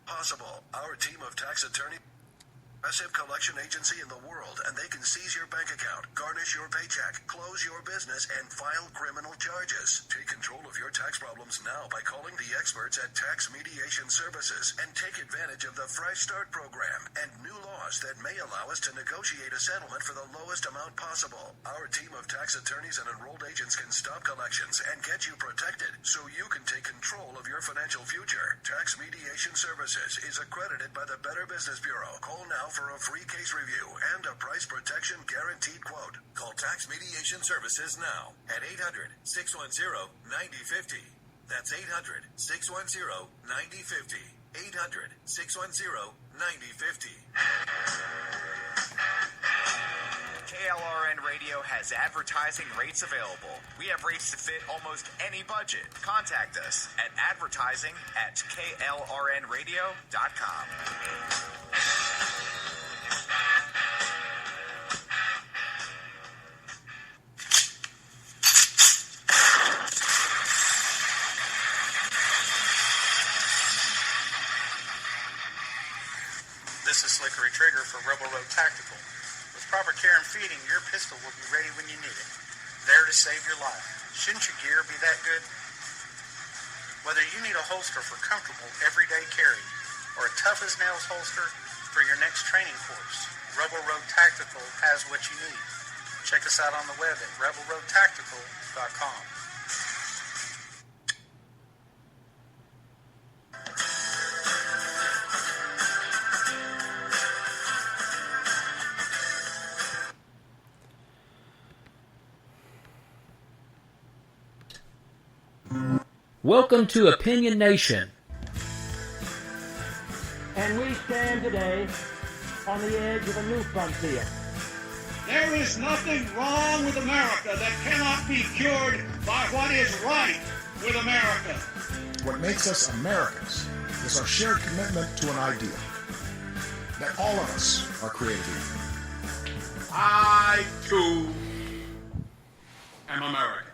Possible. Our team of tax attorneys. Aggressive collection agency in the world, and they can seize your bank account, garnish your paycheck, close your business, and file criminal charges. Take control of your tax problems now by calling the experts at Tax Mediation Services and take advantage of the Fresh Start program and new laws that may allow us to negotiate a settlement for the lowest amount possible. Our team of tax attorneys and enrolled agents can stop collections and get you protected so you can take control of your financial future. Tax Mediation Services is accredited by the Better Business Bureau. Call now for a free case review and a price protection guaranteed quote. Call Tax Mediation Services now at 800-610-9050. That's 800-610-9050. 800-610-9050. KLRN Radio has advertising rates available. We have rates to fit almost any budget. Contact us at advertising@klrnradio.com. This is Slickery Trigger for Rebel Road Tactical. With proper care and feeding, your pistol will be ready when you need it. There to save your life. Shouldn't your gear be that good? Whether you need a holster for comfortable everyday carry or a tough-as-nails holster for your next training course, Rebel Road Tactical has what you need. Check us out on the web at rebelroadtactical.com. Welcome to Opinion Nation. And we stand today on the edge of a new frontier. There is nothing wrong with America that cannot be cured by what is right with America. What makes us Americans is our shared commitment to an ideal that all of us are created equal. I, too, am American.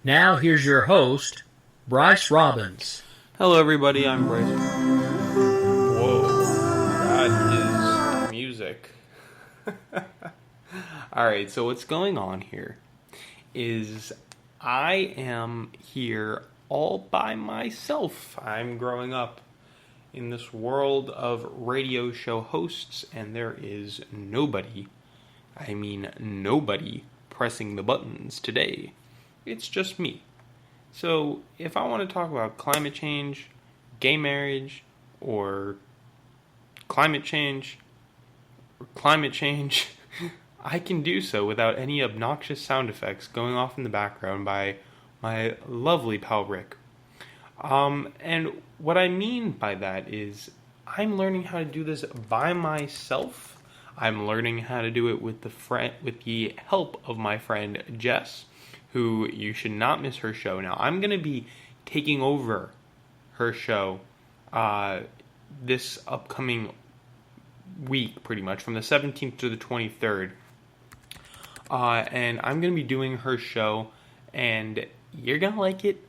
Now here's your host, Bryce Robbins. Hello everybody, I'm Bryce. Whoa, that is music. Alright, so what's going on here is I am here all by myself. I'm growing up in this world of radio show hosts, and there is nobody pressing the buttons today. It's just me. So, if I want to talk about climate change, gay marriage, or climate change, I can do so without any obnoxious sound effects going off in the background by my lovely pal Rick. And what I mean by that is, I'm learning how to do this by myself. I'm learning how to do it with the help of my friend Jess, who you should not miss her show. Now, I'm going to be taking over her show this upcoming week, pretty much, from the 17th to the 23rd. And I'm going to be doing her show, and you're going to like it,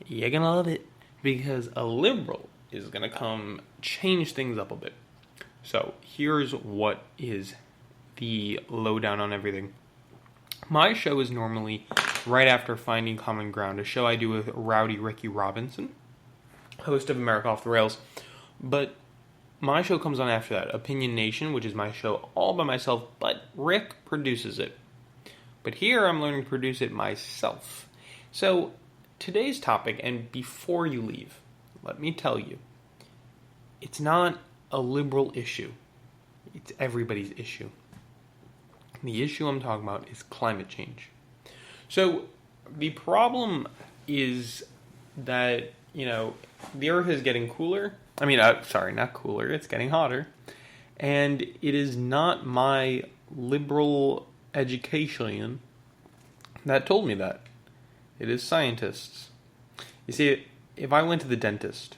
you're going to love it, because a liberal is going to come change things up a bit. So, here's what is the lowdown on everything. My show is normally right after Finding Common Ground, a show I do with Rowdy Ricky Robinson, host of America Off the Rails. But my show comes on after that, Opinion Nation, which is my show all by myself, but Rick produces it. But here I'm learning to produce it myself. So today's topic, and before you leave, let me tell you, it's not a liberal issue. It's everybody's issue. The issue I'm talking about is climate change. So, the problem is that, the Earth is getting cooler. Not cooler, it's getting hotter. And it is not my liberal education that told me that. It is scientists. You see, if I went to the dentist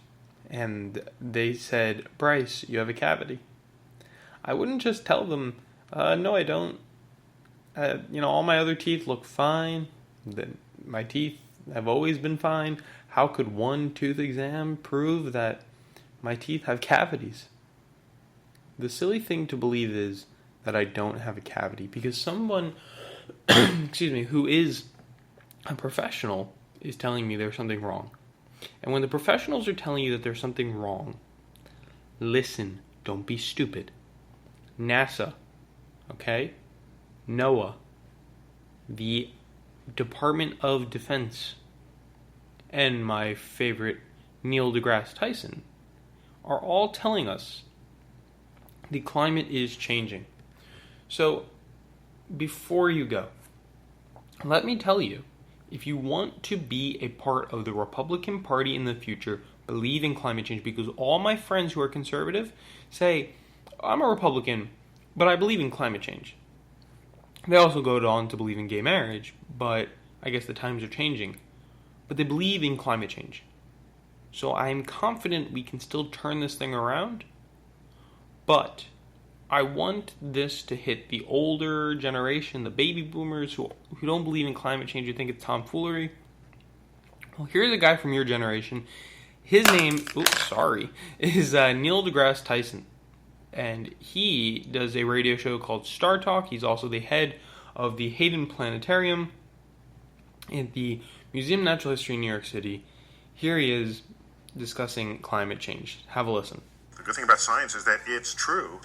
and they said, Bryce, you have a cavity, I wouldn't just tell them, no, I don't. All my other teeth look fine. My teeth have always been fine. How could one tooth exam prove that my teeth have cavities. The silly thing to believe is that I don't have a cavity because someone, excuse me, who is a professional is telling me there's something wrong. And when the professionals are telling you that there's something wrong, listen, don't be stupid. NASA, okay? NOAA, the Department of Defense, and my favorite, Neil deGrasse Tyson, are all telling us the climate is changing. So, before you go, let me tell you, if you want to be a part of the Republican Party in the future, believe in climate change, because all my friends who are conservative say, I'm a Republican, but I believe in climate change. They also go on to believe in gay marriage, but I guess the times are changing. But they believe in climate change. So I'm confident we can still turn this thing around, but I want this to hit the older generation, the baby boomers who don't believe in climate change, who think it's tomfoolery. Well, here's a guy from your generation. His name, is Neil deGrasse Tyson. And he does a radio show called Star Talk. He's also the head of the Hayden Planetarium at the Museum of Natural History in New York City. Here he is discussing climate change. Have a listen. The good thing about science is that it's true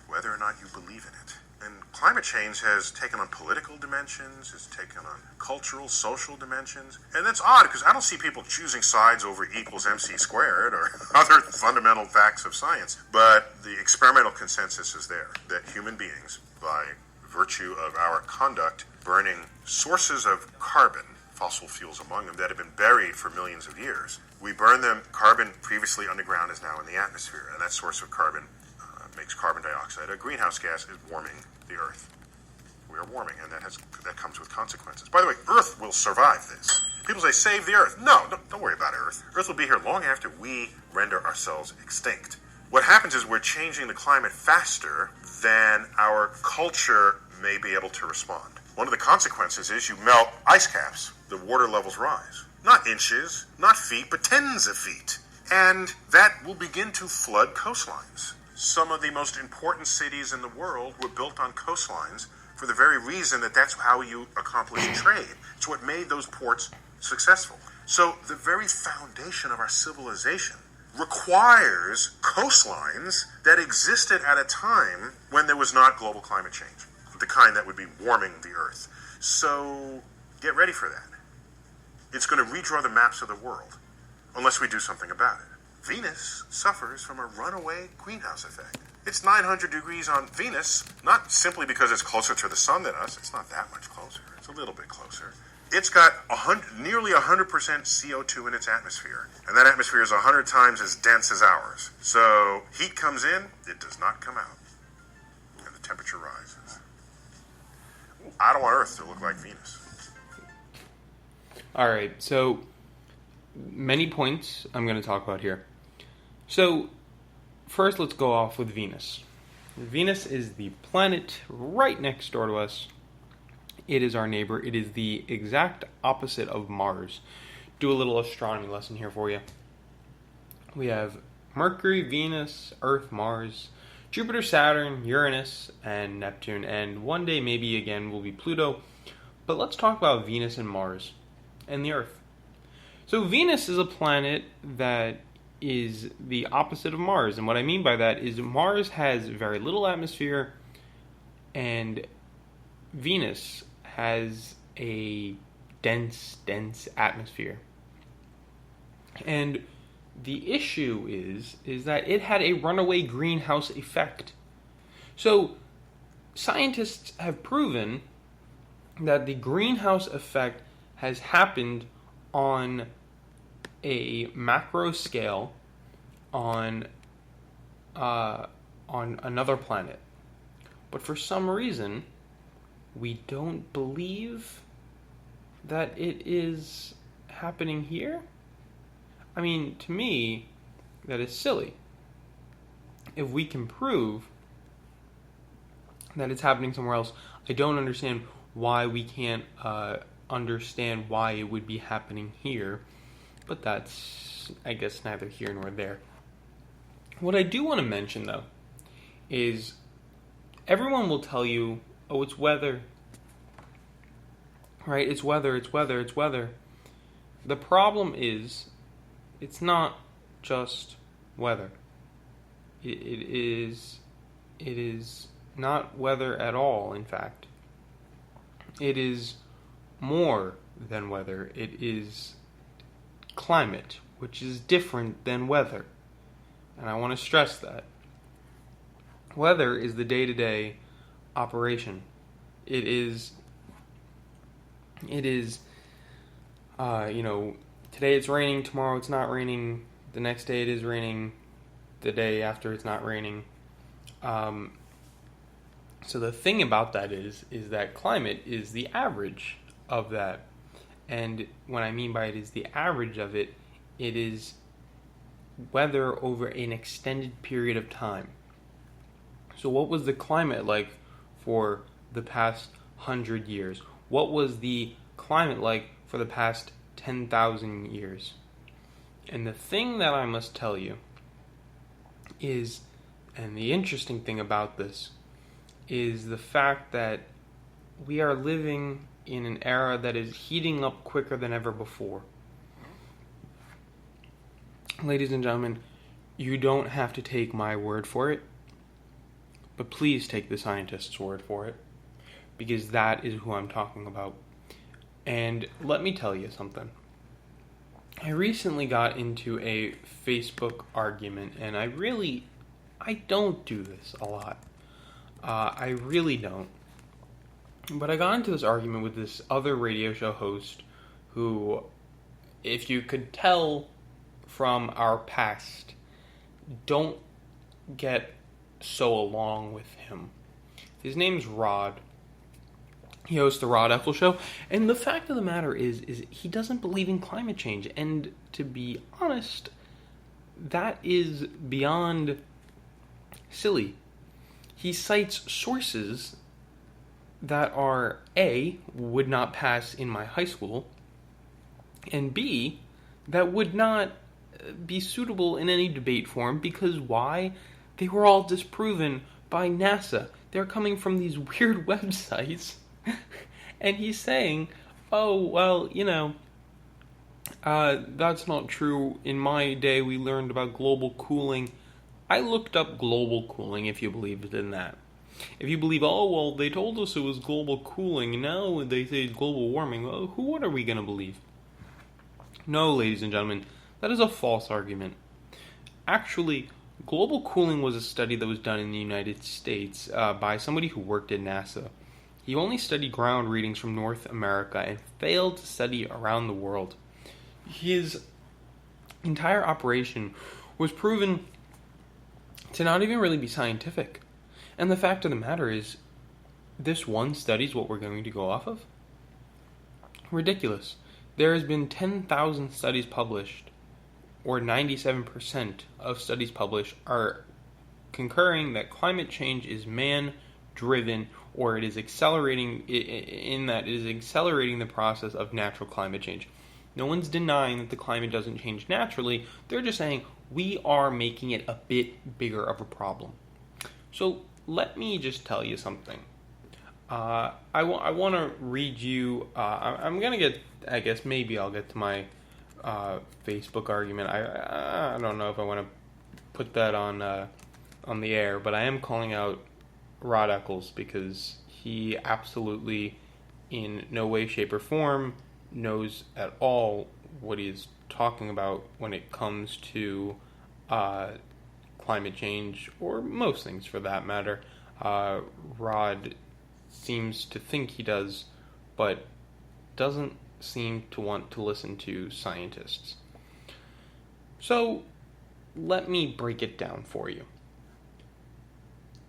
whether or not you believe in it. And climate change has taken on political dimensions, it's taken on cultural, social dimensions. And that's odd because I don't see people choosing sides over equals MC squared or other fundamental facts of science. But the experimental consensus is there that human beings, by virtue of our conduct, burning sources of carbon, fossil fuels among them, that have been buried for millions of years, we burn them. Carbon previously underground is now in the atmosphere, and that source of carbon makes carbon dioxide. A greenhouse gas is warming the Earth. We are warming, and that comes with consequences. By the way, Earth will survive this. People say, save the Earth. No, don't worry about Earth. Earth will be here long after we render ourselves extinct. What happens is we're changing the climate faster than our culture may be able to respond. One of the consequences is you melt ice caps. The water levels rise. Not inches, not feet, but tens of feet. And that will begin to flood coastlines. Some of the most important cities in the world were built on coastlines for the very reason that that's how you accomplish trade. It's what made those ports successful. So the very foundation of our civilization requires coastlines that existed at a time when there was not global climate change, the kind that would be warming the Earth. So get ready for that. It's going to redraw the maps of the world unless we do something about it. Venus suffers from a runaway greenhouse effect. It's 900 degrees on Venus, not simply because it's closer to the sun than us. It's not that much closer. It's a little bit closer. It's got nearly 100% CO2 in its atmosphere, and that atmosphere is 100 times as dense as ours. So heat comes in, it does not come out, and the temperature rises. I don't want Earth to look like Venus. All right, so many points I'm going to talk about here. So, first let's go off with Venus. Venus is the planet right next door to us. It is our neighbor. It is the exact opposite of Mars. Do a little astronomy lesson here for you. We have Mercury, Venus, Earth, Mars, Jupiter, Saturn, Uranus, and Neptune. And one day maybe again will be Pluto. But let's talk about Venus and Mars and the Earth. So Venus is a planet that is the opposite of Mars. And what I mean by that is Mars has very little atmosphere and Venus has a dense atmosphere. And the issue is that it had a runaway greenhouse effect. So scientists have proven that the greenhouse effect has happened on a macro scale on another planet. But for some reason, we don't believe that it is happening here. I mean, to me, that is silly. If we can prove that it's happening somewhere else, I don't understand why we can't understand why it would be happening here. But that's, I guess, neither here nor there. What I do want to mention, though, is everyone will tell you, oh, it's weather. Right? It's weather, it's weather, it's weather. The problem is, it's not just weather. It is not weather at all, in fact. It is more than weather. It is climate, which is different than weather. And I want to stress that. Weather is the day-to-day operation. It is, today it's raining, tomorrow it's not raining, the next day it is raining, the day after it's not raining. So the thing about that is that climate is the average of that. And what I mean by it is the average of it, it is weather over an extended period of time. So what was the climate like for the past 100 years? What was the climate like for the past 10,000 years? And the thing that I must tell you is, and the interesting thing about this, is the fact that we are living in an era that is heating up quicker than ever before. Ladies and gentlemen, you don't have to take my word for it, but please take the scientists' word for it, because that is who I'm talking about. And let me tell you something. I recently got into a Facebook argument, and I don't do this a lot. I really don't. But I got into this argument with this other radio show host who, if you could tell from our past, don't get so along with him. His name's Rod. He hosts the Rod Ethel Show, and the fact of the matter is he doesn't believe in climate change, and to be honest, that is beyond silly. He cites sources that are A, would not pass in my high school, and B, that would not be suitable in any debate forum, because why? They were all disproven by NASA. They're coming from these weird websites. And he's saying, oh, well, that's not true. In my day, we learned about global cooling. I looked up global cooling, if you believed in that. If you believe, oh, well, they told us it was global cooling, now they say it's global warming, well, what are we going to believe? No, ladies and gentlemen, that is a false argument. Actually, global cooling was a study that was done in the United States by somebody who worked at NASA. He only studied ground readings from North America and failed to study around the world. His entire operation was proven to not even really be scientific. And the fact of the matter is, this one study is what we're going to go off of? Ridiculous. There has been 10,000 studies published, or 97% of studies published are concurring that climate change is man-driven, or it is accelerating, in that it is accelerating the process of natural climate change. No one's denying that the climate doesn't change naturally. They're just saying we are making it a bit bigger of a problem. So let me just tell you something. I want to read you. I'm gonna get. I guess maybe I'll get to my Facebook argument. I don't know if I want to put that on the air, but I am calling out Rod Eccles because he absolutely, in no way, shape, or form, knows at all what he is talking about when it comes to climate change, or most things for that matter. Rod seems to think he does, but doesn't seem to want to listen to scientists. So, let me break it down for you.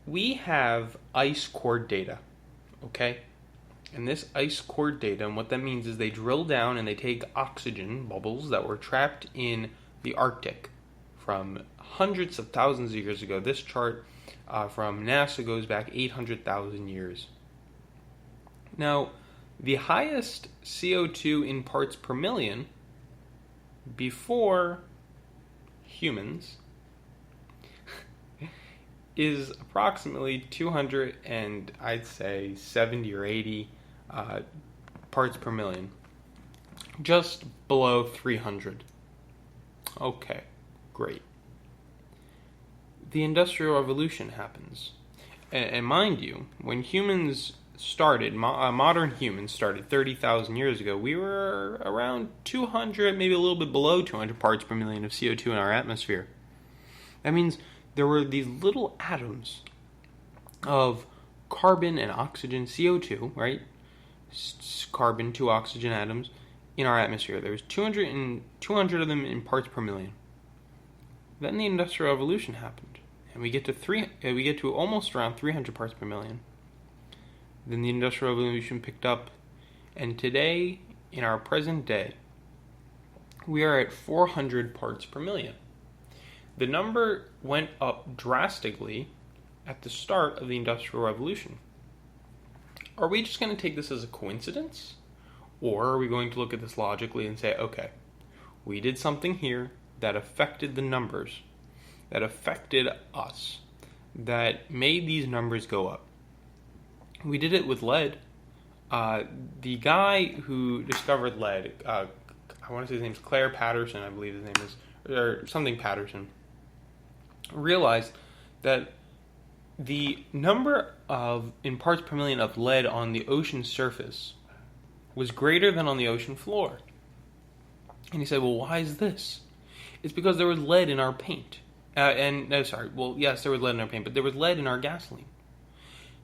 We have ice core data, okay? And this ice core data, and what that means is they drill down and they take oxygen bubbles that were trapped in the Arctic from hundreds of thousands of years ago. This chart from NASA goes back 800,000 years. Now, the highest CO2 in parts per million before humans is approximately 200 and I'd say 70 or 80 parts per million. Just below 300. Okay, great. The Industrial Revolution happens. And mind you, when humans started, modern humans started 30,000 years ago, we were around 200, maybe a little bit below 200 parts per million of CO2 in our atmosphere. That means there were these little atoms of carbon and oxygen, CO2, right? Carbon, 2 oxygen atoms in our atmosphere. There was 200 of them in parts per million. Then the Industrial Revolution happened, and we get to almost around 300 parts per million. Then the Industrial Revolution picked up, and today, in our present day, we are at 400 parts per million. The number went up drastically at the start of the Industrial Revolution. Are we just going to take this as a coincidence? Or are we going to look at this logically and say, okay, we did something here that affected the numbers, that affected us, that made these numbers go up? We did it with lead. The guy who discovered lead, I want to say his name's Claire Patterson, I believe his name is, or something Patterson, realized that the number of, in parts per million of lead on the ocean surface was greater than on the ocean floor. And he said, well, why is this? It's because there was lead in our paint. Yes, there was lead in our paint, but there was lead in our gasoline.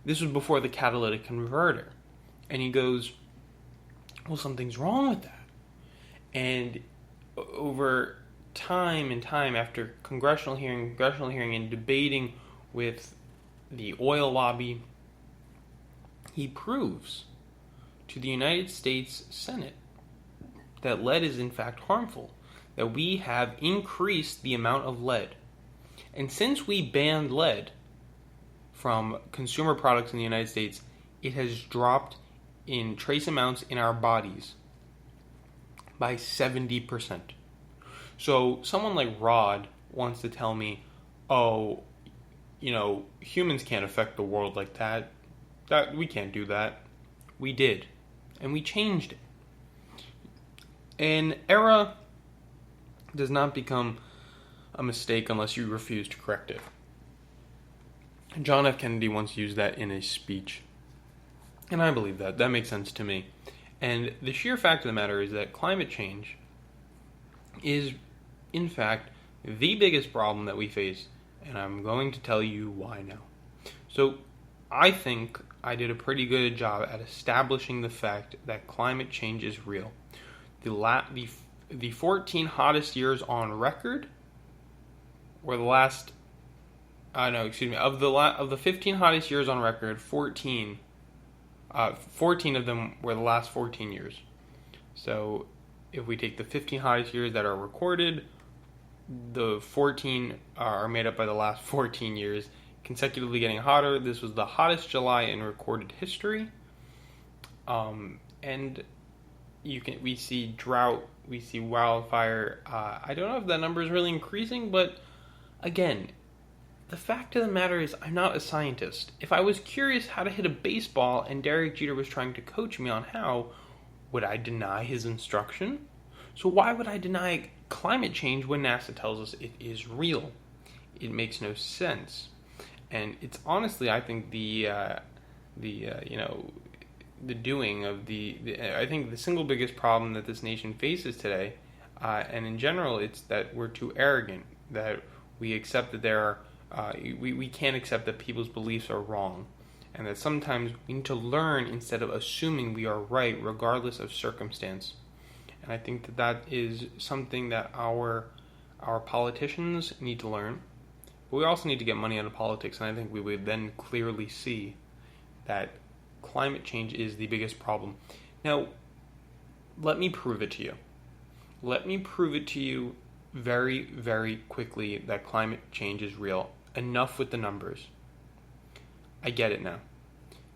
This was before the catalytic converter. And he goes, well, something's wrong with that. And over time and time, after congressional hearing, and debating with the oil lobby, he proves to the United States Senate that lead is in fact harmful, that we have increased the amount of lead. And since we banned lead from consumer products in the United States, it has dropped in trace amounts in our bodies by 70%. So someone like Rod wants to tell me, oh, humans can't affect the world like that. That we can't do that. We did. And we changed it. An era does not become a mistake unless you refuse to correct it. John F. Kennedy once used that in a speech. And I believe that. That makes sense to me. And the sheer fact of the matter is that climate change is, in fact, the biggest problem that we face. And I'm going to tell you why now. So, I think I did a pretty good job at establishing the fact that climate change is real. The 14 hottest years on record were the last. Of the 15 hottest years on record, 14 of them were the last 14 years. So, if we take the 15 hottest years that are recorded, the 14 are made up by the last 14 years, consecutively getting hotter. This was the hottest July in recorded history. And we see drought, we see wildfire. I don't know if that number is really increasing, but again, the fact of the matter is I'm not a scientist. If I was curious how to hit a baseball and Derek Jeter was trying to coach me on how, would I deny his instruction? So why would I deny climate change when NASA tells us it is real? It makes no sense. And it's honestly, I think I think the single biggest problem that this nation faces today, and in general, it's that we're too arrogant, that we accept that we can't accept that people's beliefs are wrong, and that sometimes we need to learn instead of assuming we are right regardless of circumstance. And I think that is something that our politicians need to learn. But we also need to get money out of politics, and I think we would then clearly see that climate change is the biggest problem. Now, let me prove it to you. Let me prove it to you very, very quickly that climate change is real. Enough with the numbers. I get it now.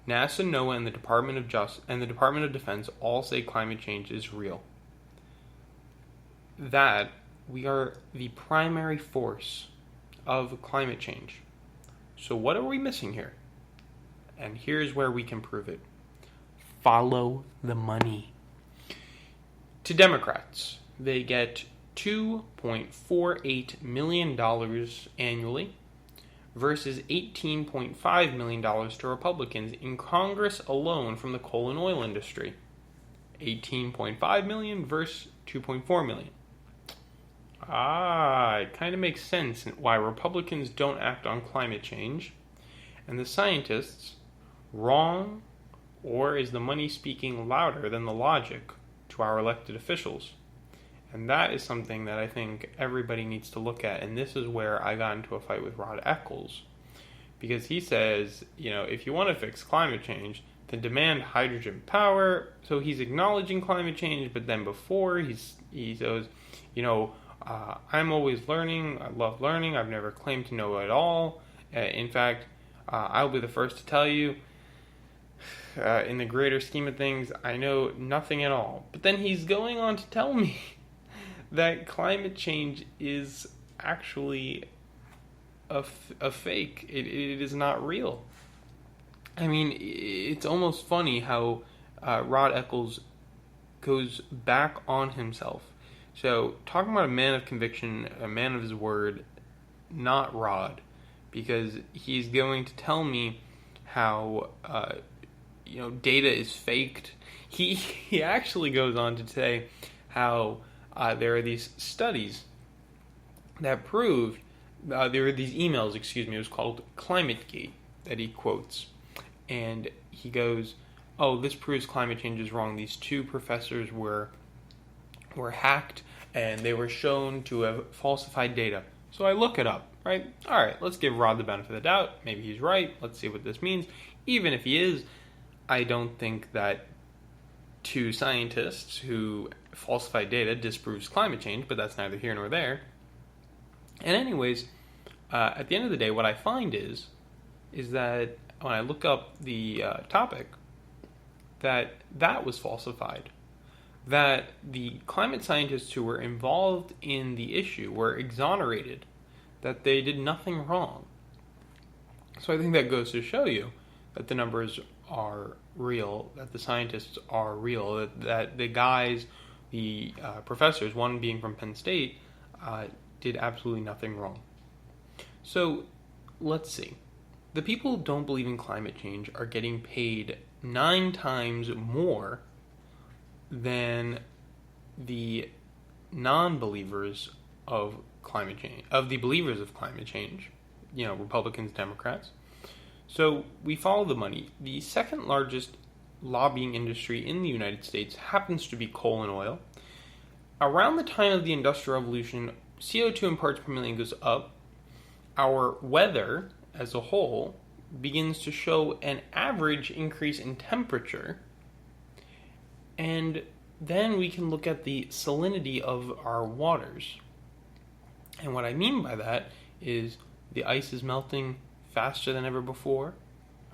NASA, NOAA, and the Department of Defense all say climate change is real. That we are the primary force of climate change. So what are we missing here? And here's where we can prove it. Follow the money. To Democrats, they get $2.48 million annually versus $18.5 million to Republicans in Congress alone from the coal and oil industry. $18.5 million versus $2.4 million. It kind of makes sense why Republicans don't act on climate change, and the scientists wrong, or is the money speaking louder than the logic to our elected officials? And that is something that I think everybody needs to look at, and this is where I got into a fight with Rod Eccles, because he says, if you want to fix climate change, then demand hydrogen power. So he's acknowledging climate change, but then before he says, I'm always learning, I love learning, I've never claimed to know it all. In fact, I'll be the first to tell you, in the greater scheme of things, I know nothing at all. But then he's going on to tell me that climate change is actually a fake. It is not real. I mean, it's almost funny how Rod Eccles goes back on himself. So, talking about a man of conviction, a man of his word, not Rod, because he's going to tell me how data is faked. He actually goes on to say how there are these studies that proved there were these emails. It was called ClimateGate that he quotes, and he goes, "Oh, this proves climate change is wrong. These two professors were hacked, and they were shown to have falsified data." So I look it up, right? All right, let's give Rod the benefit of the doubt. Maybe he's right. Let's see what this means. Even if he is, I don't think that two scientists who falsified data disproves climate change, but that's neither here nor there. And anyways, at the end of the day, what I find is that when I look up the topic, that was falsified. That the climate scientists who were involved in the issue were exonerated, that they did nothing wrong. So I think that goes to show you that the numbers are real, that the scientists are real, that the guys, the professors, one being from Penn State, did absolutely nothing wrong. So let's see. The people who don't believe in climate change are getting paid 9 times more than the non-believers of climate change, of the believers of climate change, Republicans, Democrats. So we follow the money. The second largest lobbying industry in the United States happens to be coal and oil. Around the time of the Industrial Revolution, CO2 in parts per million goes up. Our weather as a whole begins to show an average increase in temperature. And then we can look at the salinity of our waters. And what I mean by that is the ice is melting faster than ever before.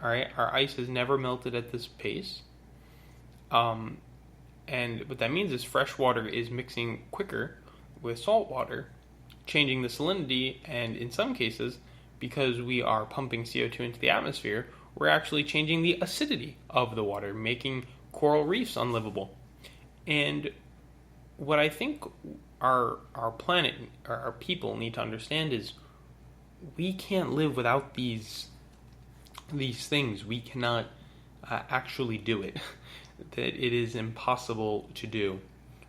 All right, our ice has never melted at this pace. And what that means is fresh water is mixing quicker with salt water, changing the salinity, and in some cases, because we are pumping CO2 into the atmosphere, we're actually changing the acidity of the water, making coral reefs unlivable. And what I think our planet, our people need to understand is we can't live without these things. We cannot actually do it. That it is impossible to do.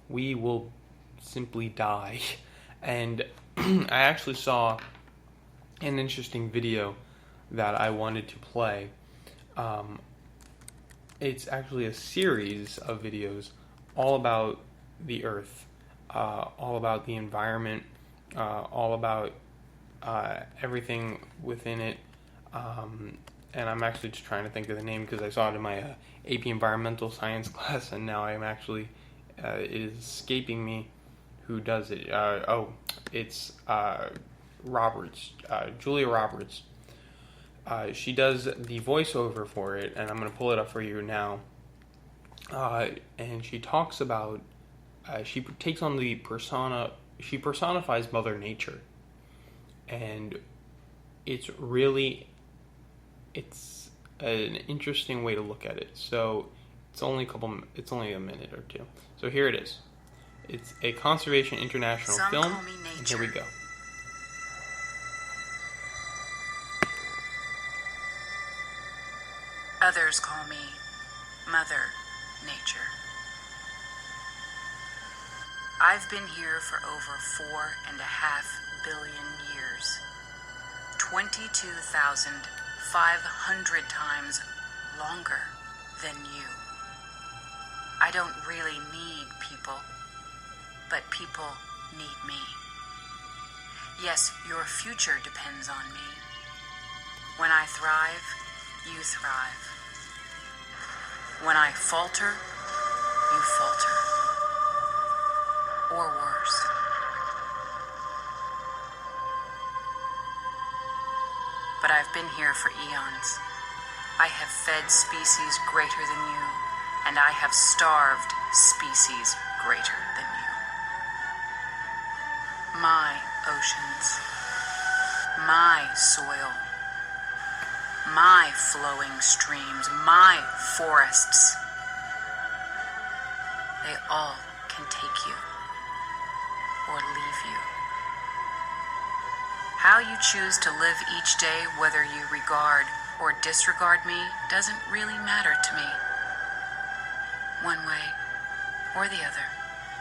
We will simply die. And I actually saw an interesting video that I wanted to play. It's actually a series of videos all about the Earth, all about the environment, all about everything within it. And I'm actually just trying to think of the name because I saw it in my AP Environmental Science class, and now I'm actually, it is escaping me who does it. It's Roberts, Julia Roberts. She does the voiceover for it, and I'm going to pull it up for you now. And she talks about, she takes on the persona, she personifies Mother Nature. And it's really it's an interesting way to look at it. So it's only a minute or two. So here it is. It's a Conservation International Some film, call me nature. and here we go. Others call me Mother Nature. I've been here for over 4.5 billion years. 22,500 times longer than you. I don't really need people, but people need me. Yes, your future depends on me. When I thrive, you thrive. When I falter, you falter. Or worse. But I've been here for eons. I have fed species greater than you, and I have starved species greater than you. My oceans, my soil, my flowing streams, my forests, they all can take you or leave you. How you choose to live each day, whether you regard or disregard me, doesn't really matter to me. One way or the other.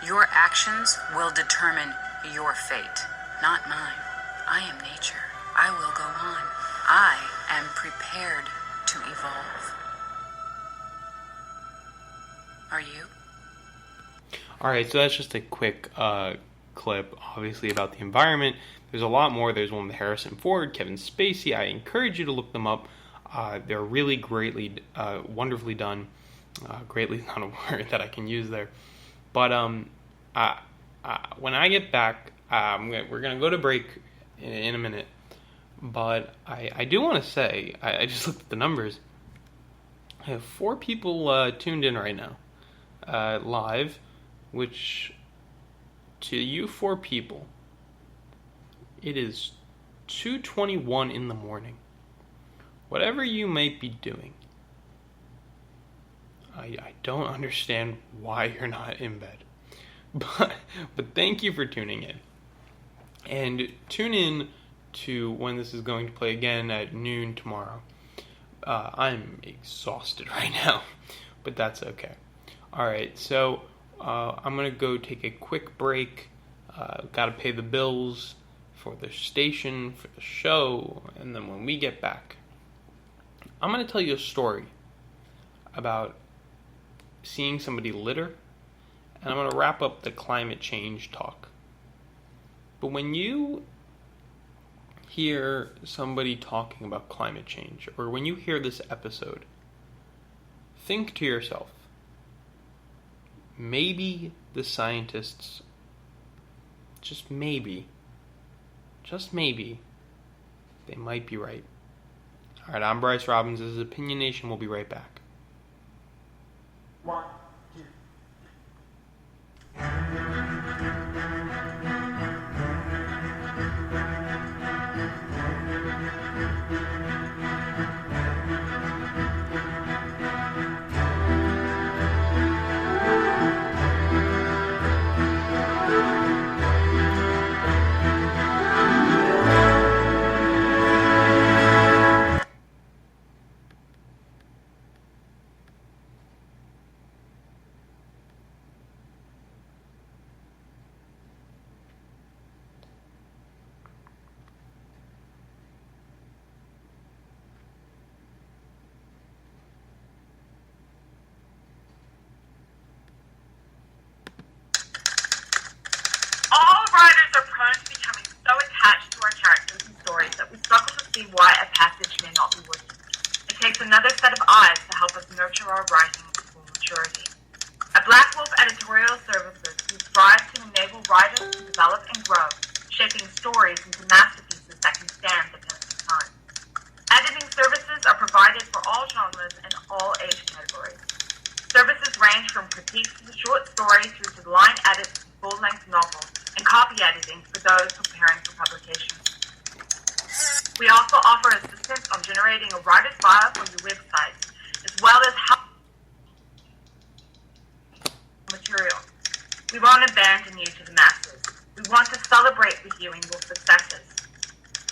Your actions will determine your fate, not mine. I am nature. I will go on. I am prepared to evolve. Are you? Alright, so that's just a quick clip, obviously, about the environment. There's a lot more. There's one with Harrison Ford, Kevin Spacey. I encourage you to look them up. They're really wonderfully done. Greatly is not a word that I can use there. But when I get back, we're going to go to break in a minute. But I do want to say, I just looked at the numbers. I have 4 people tuned in right now, live, which to you 4 people, it is 2:21 in the morning. Whatever you might be doing, I don't understand why you're not in bed. But thank you for tuning in. And tune in to when this is going to play again at noon tomorrow. I'm exhausted right now, but that's okay. Alright, so I'm going to go take a quick break. Got to pay the bills for the station, for the show, and then when we get back, I'm going to tell you a story about seeing somebody litter, and I'm going to wrap up the climate change talk. But when you hear somebody talking about climate change, or when you hear this episode, think to yourself, maybe the scientists, just maybe, they might be right. Alright, I'm Bryce Robbins. This is Opinion Nation. We'll be right back. 1, 2. Why a passage may not be working. It takes another set of eyes to help us nurture our writing to full maturity. At Black Wolf Editorial Services, we strive to enable writers to develop and grow, shaping stories into masterpieces that can stand the test of time. Editing services are provided for all genres and all age categories. Services range from critiques of the short story through to line edits to full-length novels and copy editing for those preparing for publication. We also offer a assistance on generating a writer's file for your website, as well as help material. We won't abandon you to the masses. We want to celebrate with you in your successes.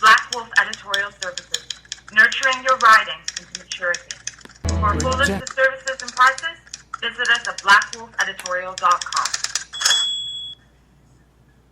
Black Wolf Editorial Services, nurturing your writing into maturity. For a full list of services and prices, visit us at blackwolfeditorial.com.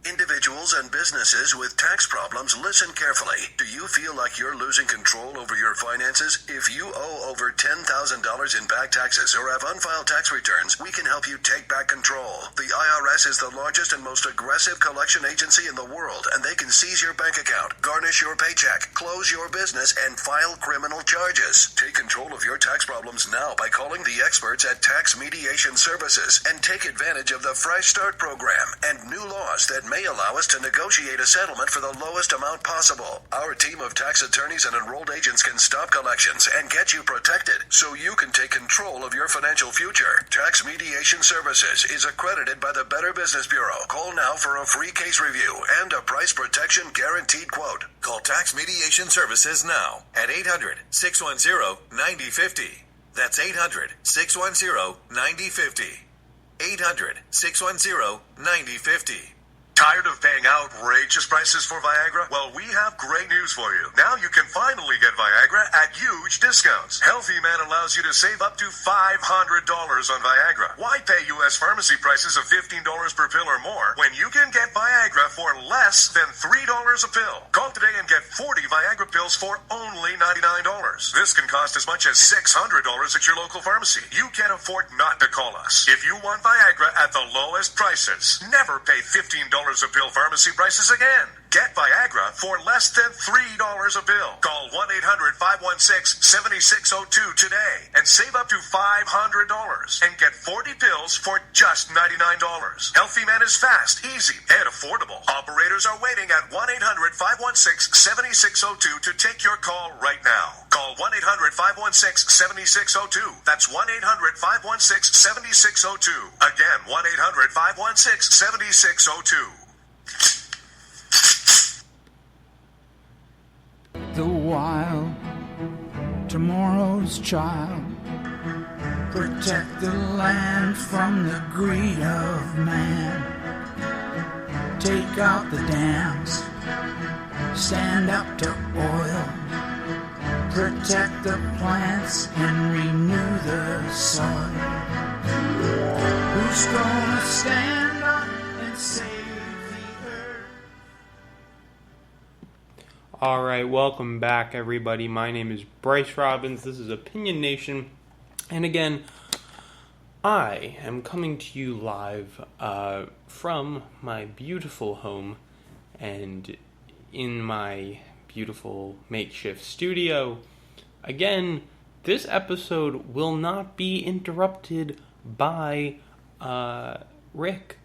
Individuals and businesses with tax problems, listen carefully. Do you feel like you're losing control over your finances? If you owe over $10,000 in back taxes or have unfiled tax returns, we can help you take back control. The IRS is the largest and most aggressive collection agency in the world, and they can seize your bank account, garnish your paycheck, close your business, and file criminal charges. Take control of your tax problems now by calling the experts at Tax Mediation Services and take advantage of the Fresh Start program and new laws that may allow us to negotiate a settlement for the lowest amount possible. Our team of tax attorneys and enrolled agents can stop collections and get you protected so you can take control of your financial future. Tax Mediation Services is accredited by the Better Business Bureau. Call now for a free case review and a price protection guaranteed quote. Call Tax Mediation Services now at 800-610-9050. That's 800-610-9050. 800-610-9050. Tired of paying outrageous prices for Viagra? Well, we have great news for you. Now you can finally get Viagra at huge discounts. Healthy Man allows you to save up to $500 on Viagra. Why pay U.S. pharmacy prices of $15 per pill or more when you can get Viagra for less than $3 a pill? Call today and get 40 Viagra pills for only $99. This can cost as much as $600 at your local pharmacy. You can't afford not to call us. If you want Viagra at the lowest prices, never pay $15 a pill pharmacy prices again. Get Viagra for less than $3 a pill. Call 1-800-516-7602 today and save up to $500 and get 40 pills for just $99. Healthy Man is fast, easy, and affordable. Operators are waiting at 1-800-516-7602 to take your call right now. Call 1-800-516-7602. That's 1-800-516-7602. Again, 1-800-516-7602. The wild, tomorrow's child. Protect the land from the greed of man. Take out the dams, stand up to oil. Protect the plants and renew the soil. Who's gonna stand up and save the earth? Alright, welcome back everybody. My name is Bryce Robbins. This is Opinion Nation. And again, I am coming to you live from my beautiful home and in my beautiful makeshift studio. Again, this episode will not be interrupted by Rick.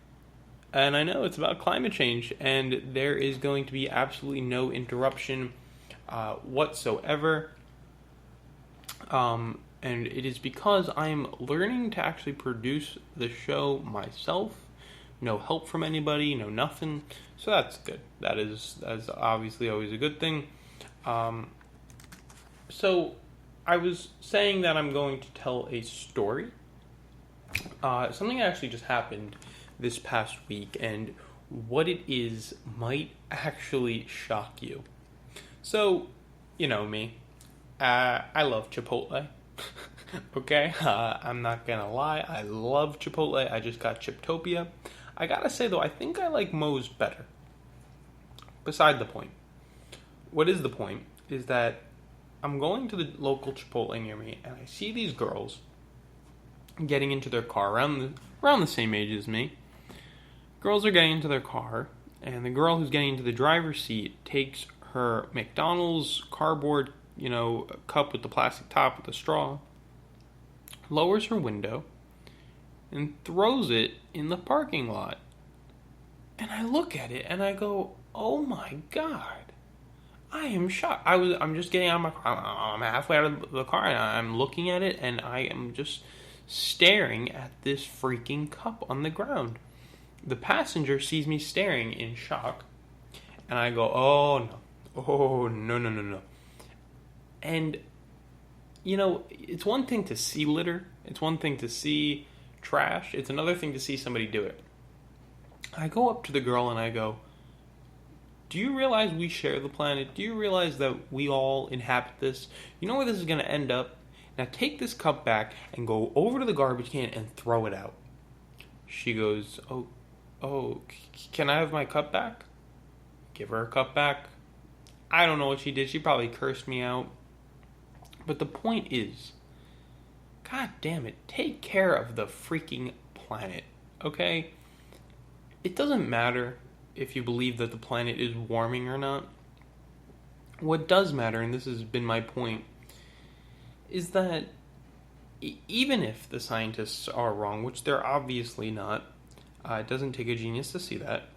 And I know it's about climate change, and there is going to be absolutely no interruption whatsoever. And it is because I'm learning to actually produce the show myself. No help from anybody, no nothing. So that's good. That's obviously always a good thing. So I was saying that I'm going to tell a story. Something actually just happened this past week, and what it is might actually shock you. So, you know me. I love Chipotle. Okay? I'm not gonna lie. I love Chipotle. I just got Chiptopia. I gotta say, though, I think I like Moe's better. Beside the point. What is the point is that I'm going to the local Chipotle near me, and I see these girls getting into their car around the same age as me. Girls are getting into their car, and the girl who's getting into the driver's seat takes her McDonald's cardboard, cup with the plastic top with the straw, lowers her window, and throws it in the parking lot. And I look at it and I go, oh my God. I am shocked. I'm just getting out of my car. I'm halfway out of the car and I'm looking at it and I am just staring at this freaking cup on the ground. The passenger sees me staring in shock and I go, oh no. And, it's one thing to see litter. It's one thing to see trash. It's another thing to see somebody do it. I go up to the girl and I go, do you realize we share the planet? Do you realize that we all inhabit this? You know where this is going to end up? Now take this cup back and go over to the garbage can and throw it out. She goes, oh, can I have my cup back? Give her a cup back. I don't know what she did. She probably cursed me out. But the point is, God damn it, take care of the freaking planet, okay? It doesn't matter if you believe that the planet is warming or not. What does matter, and this has been my point, is that even if the scientists are wrong, which they're obviously not, it doesn't take a genius to see that,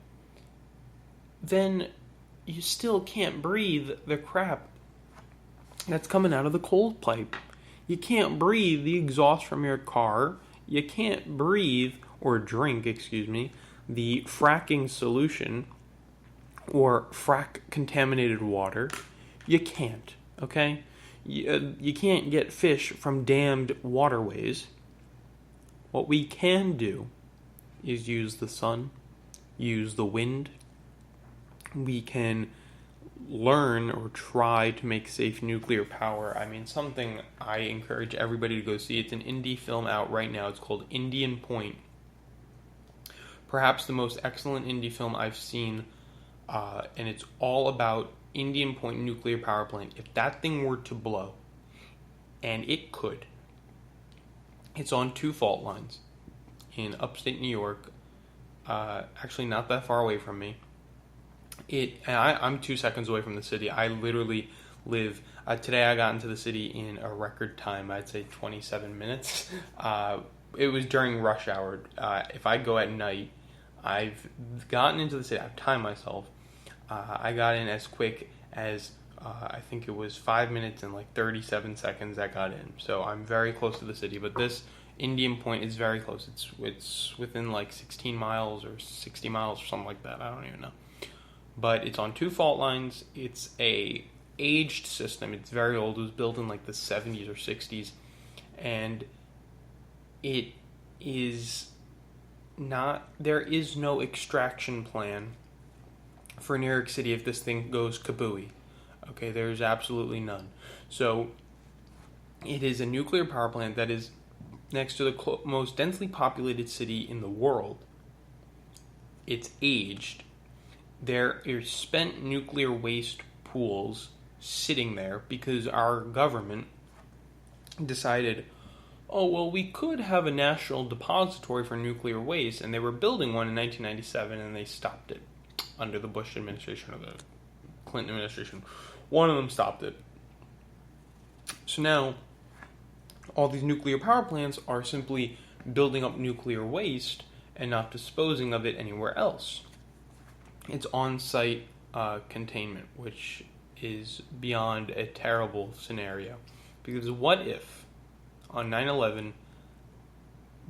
then you still can't breathe the crap that's coming out of the cold pipe. You can't breathe the exhaust from your car. You can't breathe, or drink, the fracking solution or frack-contaminated water. You can't, okay? You can't get fish from damned waterways. What we can do is use the sun, use the wind. We can learn or try to make safe nuclear power. I mean, something I encourage everybody to go see. It's an indie film out right now. It's called Indian Point. Perhaps the most excellent indie film I've seen, and it's all about Indian Point nuclear power plant. If that thing were to blow, and it could, it's on 2 fault lines in upstate New York, actually not that far away from me. I'm 2 seconds away from the city. I literally live, today I got into the city in a record time, I'd say 27 minutes. It was during rush hour. If I go at night, I've gotten into the city, I've timed myself. I got in as quick as, I think it was 5 minutes and like 37 seconds I got in. So I'm very close to the city, but this Indian Point is very close. It's within like 16 miles or 60 miles or something like that. I don't even know. But it's on 2 fault lines. It's a aged system. It's very old. It was built in like the 70s or 60s. And it is not, there is no extraction plan for New York City if this thing goes kabooey. Okay, there's absolutely none. So it is a nuclear power plant that is next to the most densely populated city in the world. It's aged. There are spent nuclear waste pools sitting there because our government decided, oh, well, we could have a national depository for nuclear waste, and they were building one in 1997, and they stopped it under the Bush administration or the Clinton administration. One of them stopped it. So now, all these nuclear power plants are simply building up nuclear waste and not disposing of it anywhere else. It's on-site containment, which is beyond a terrible scenario. Because what if, on 9/11,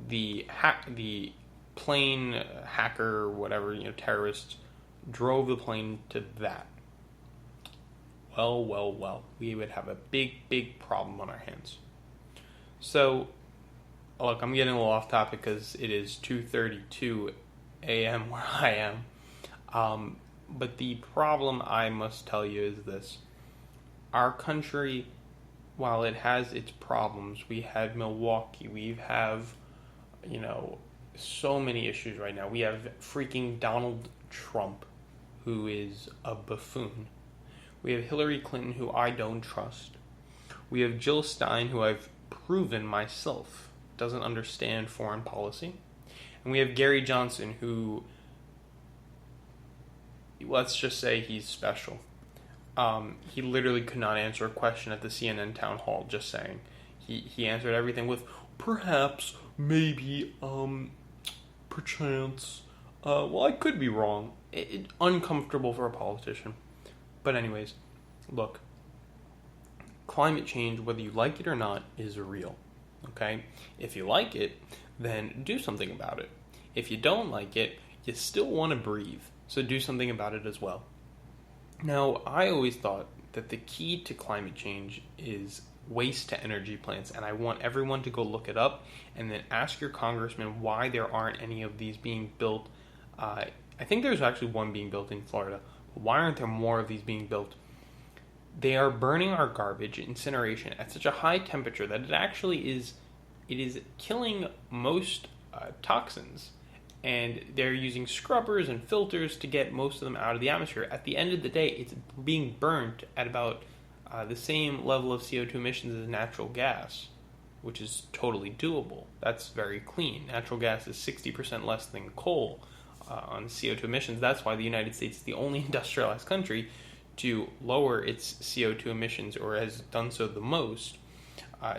the plane hacker, whatever, terrorists, drove the plane to that? Well, we would have a big problem on our hands. So, look, I'm getting a little off topic because it is 2:32 a.m. where I am. But the problem I must tell you is this. Our country, while it has its problems, we have Milwaukee, we have, so many issues right now. We have freaking Donald Trump, who is a buffoon. We have Hillary Clinton, who I don't trust. We have Jill Stein, who I've proven myself doesn't understand foreign policy. And we have Gary Johnson, who, let's just say he's special. He literally could not answer a question at the CNN town hall, just saying. He answered everything with perhaps, maybe, perchance. Well, I could be wrong. Uncomfortable for a politician. But anyways, look. Climate change, whether you like it or not, is real. Okay? If you like it, then do something about it. If you don't like it, you still want to breathe. So do something about it as well. Now, I always thought that the key to climate change is waste to energy plants, and I want everyone to go look it up and then ask your congressman why there aren't any of these being built. I think there's actually one being built in Florida. Why aren't there more of these being built? They are burning our garbage, incineration, at such a high temperature that it is killing most toxins, and they're using scrubbers and filters to get most of them out of the atmosphere. At the end of the day, it's being burnt at about the same level of CO2 emissions as natural gas, which is totally doable. That's very clean. Natural gas is 60% less than coal on CO2 emissions. That's why the United States is the only industrialized country to lower its CO2 emissions, or has done so the most,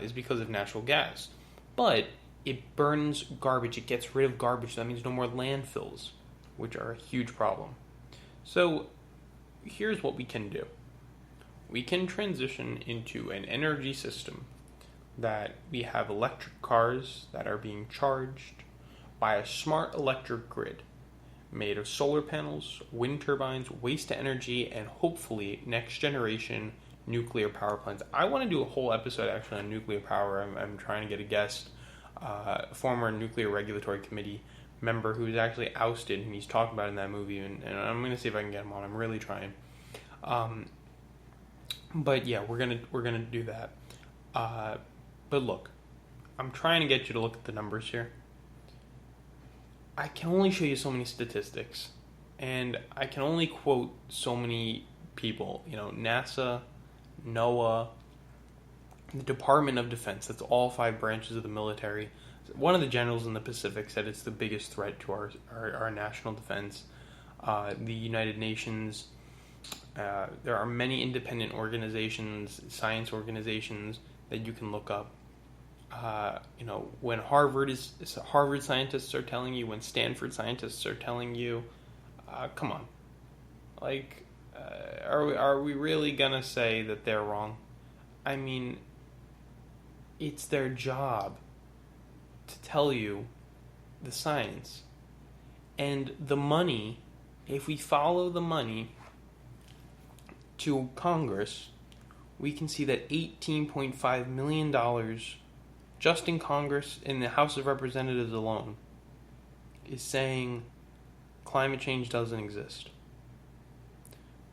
is because of natural gas. But it burns garbage. It gets rid of garbage. So that means no more landfills, which are a huge problem. So here's what we can do. We can transition into an energy system that we have electric cars that are being charged by a smart electric grid made of solar panels, wind turbines, waste to energy, and hopefully next generation nuclear power plants. I want to do a whole episode actually on nuclear power. I'm trying to get a guest, former Nuclear Regulatory Committee member who was actually ousted, and he's talked about it in that movie, and I'm going to see if I can get him on. I'm really trying. But yeah, we're gonna do that. But look, I'm trying to get you to look at the numbers here. I can only show you so many statistics, and I can only quote so many people. You know, NASA, NOAA, the Department of Defense. That's all 5 branches of the military. One of the generals in the Pacific said it's the biggest threat to our national defense. The United Nations. There are many independent organizations, science organizations that you can look up. You know, when Harvard scientists are telling you, when Stanford scientists are telling you, come on, like, are we really gonna say that they're wrong? I mean, it's their job to tell you the science, and the money. If we follow the money to Congress, we can see that $18.5 million just in Congress, in the House of Representatives alone, is saying climate change doesn't exist.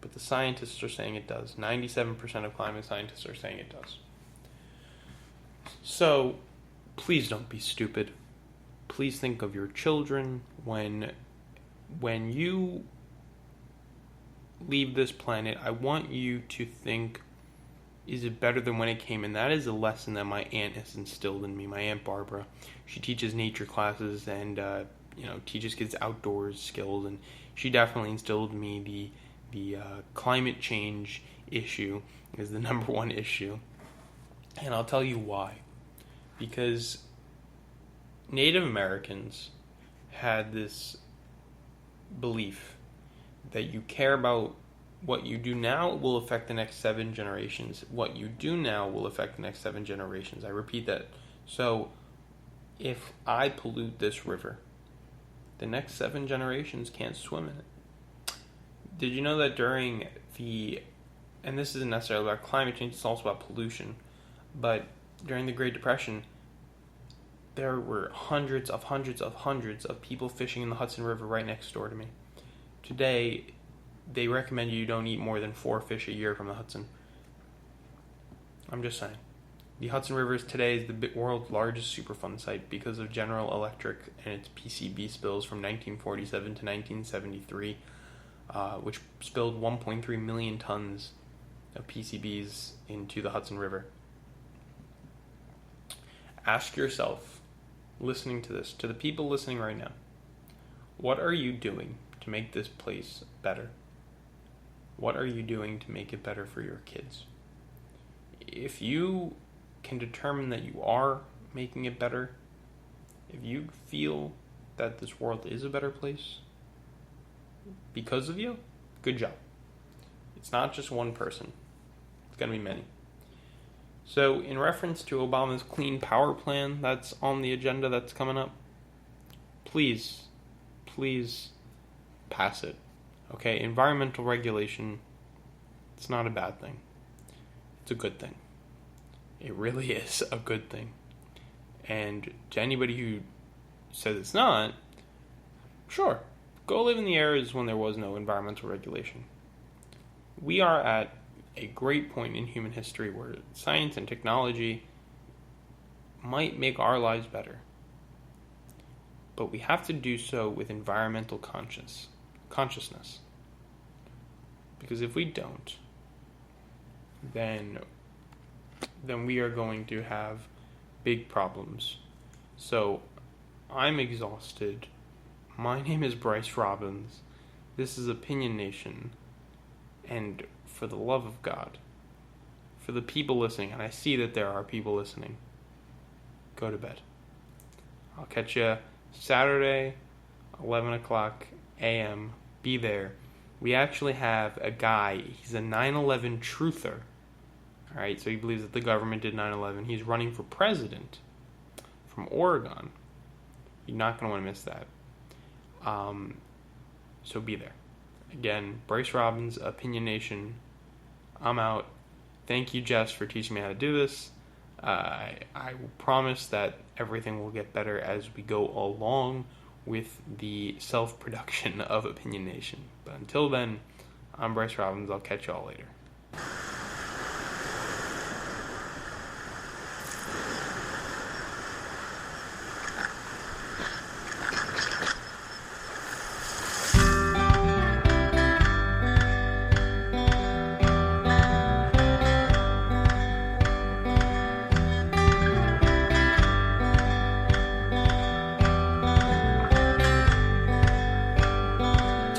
But the scientists are saying it does. 97% of climate scientists are saying it does. So, please don't be stupid. Please think of your children when you leave this planet. I want you to think, is it better than when it came? And that is a lesson that my aunt has instilled in me. My Aunt Barbara. She teaches nature classes and teaches kids outdoors skills, and she definitely instilled in me the climate change issue is the number one issue. And I'll tell you why. Because Native Americans had this belief that you care about what you do now will affect the next 7 generations. What you do now will affect the next 7 generations. I repeat that. So, if I pollute this river, the next 7 generations can't swim in it. Did you know that during and this isn't necessarily about climate change, it's also about pollution, but during the Great Depression, there were hundreds of people fishing in the Hudson River right next door to me. Today, they recommend you don't eat more than 4 fish a year from the Hudson. I'm just saying. The Hudson River today is the world's largest Superfund site because of General Electric and its PCB spills from 1947 to 1973, which spilled 1.3 million tons of PCBs into the Hudson River. Ask yourself, listening to this, to the people listening right now, what are you doing to make this place better? What are you doing to make it better for your kids? If you can determine that you are making it better, if you feel that this world is a better place because of you, good job. It's not just one person. It's going to be many. So, in reference to Obama's Clean Power Plan that's on the agenda that's coming up, please pass it. Okay, environmental regulation, it's not a bad thing. It's a good thing. It really is a good thing. And to anybody who says it's not, sure, go live in the eras when there was no environmental regulation. We are at a great point in human history where science and technology might make our lives better. But we have to do so with environmental consciousness. Because if we don't, then we are going to have big problems. So, I'm exhausted. My name is Bryce Robbins. This is Opinion Nation. And for the love of God, for the people listening, and I see that there are people listening, go to bed. I'll catch you Saturday, 11 o'clock a.m. Be there. We actually have a guy, he's a 9/11 truther. Alright, so he believes that the government did 9/11. He's running for president from Oregon. You're not going to want to miss that. So be there. Again, Bryce Robbins, Opinion Nation. I'm out. Thank you, Jess, for teaching me how to do this. I will promise that everything will get better as we go along with the self-production of Opinion Nation. But until then, I'm Bryce Robbins. I'll catch y'all later.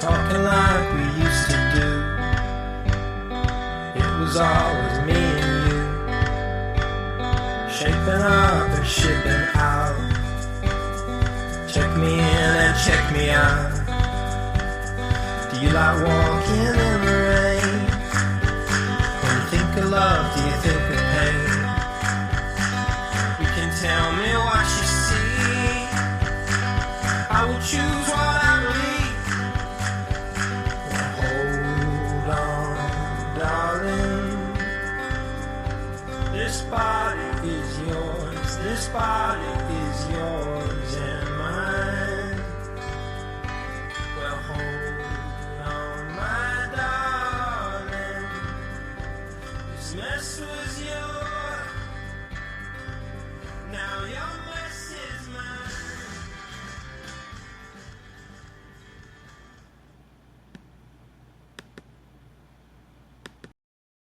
Talking like we used to do. It was always me and you. Shaping up and shipping out. Check me in and check me out. Do you like walking in the rain? When you think of love, do you think of pain? You can tell me what you see. I will choose what I believe. Hold on, darling. This body is yours. This body is yours and mine.